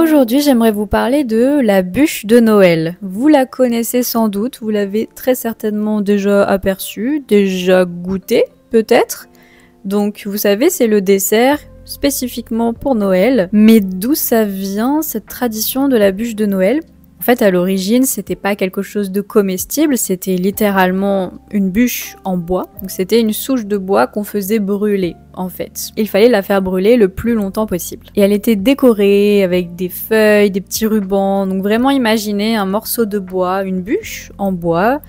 Aujourd'hui, j'aimerais vous parler de la bûche de Noël. Vous la connaissez sans doute, vous l'avez très certainement déjà aperçue, déjà goûtée peut-être. Donc vous savez, c'est le dessert spécifiquement pour Noël. Mais d'où ça vient cette tradition de la bûche de Noël ? En fait, à l'origine, c'était pas quelque chose de comestible, c'était littéralement une bûche en bois. Donc c'était une souche de bois qu'on faisait brûler, en fait. Il fallait la faire brûler le plus longtemps possible. Et elle était décorée avec des feuilles, des petits rubans. Donc vraiment imaginez un morceau de bois, une bûche en bois,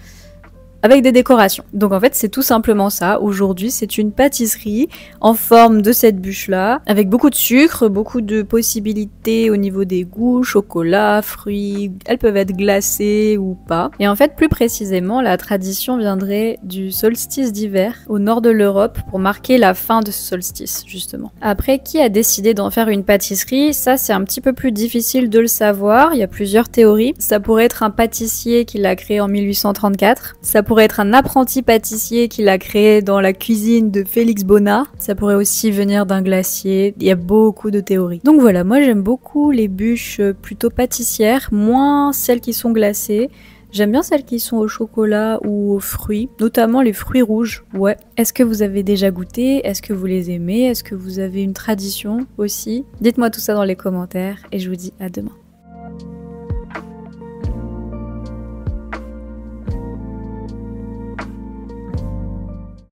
avec des décorations. Donc en fait, c'est tout simplement ça. Aujourd'hui, c'est une pâtisserie en forme de cette bûche-là, avec beaucoup de sucre, beaucoup de possibilités au niveau des goûts, chocolat, fruits. Elles peuvent être glacées ou pas. Et en fait, plus précisément, la tradition viendrait du solstice d'hiver au nord de l'Europe pour marquer la fin de ce solstice, justement. Après, qui a décidé d'en faire une pâtisserie ? Ça, c'est un petit peu plus difficile de le savoir. Il y a plusieurs théories. Ça pourrait être un pâtissier qui l'a créé en 1834. Ça pourrait être un apprenti pâtissier qui l'a créé dans la cuisine de Félix Bonnat. Ça pourrait aussi venir d'un glacier. Il y a beaucoup de théories. Donc voilà, moi j'aime beaucoup les bûches plutôt pâtissières, moins celles qui sont glacées. J'aime bien celles qui sont au chocolat ou aux fruits, notamment les fruits rouges. Ouais. Est-ce que vous avez déjà goûté ? Est-ce que vous les aimez ? Est-ce que vous avez une tradition aussi ? Dites-moi tout ça dans les commentaires et je vous dis à demain.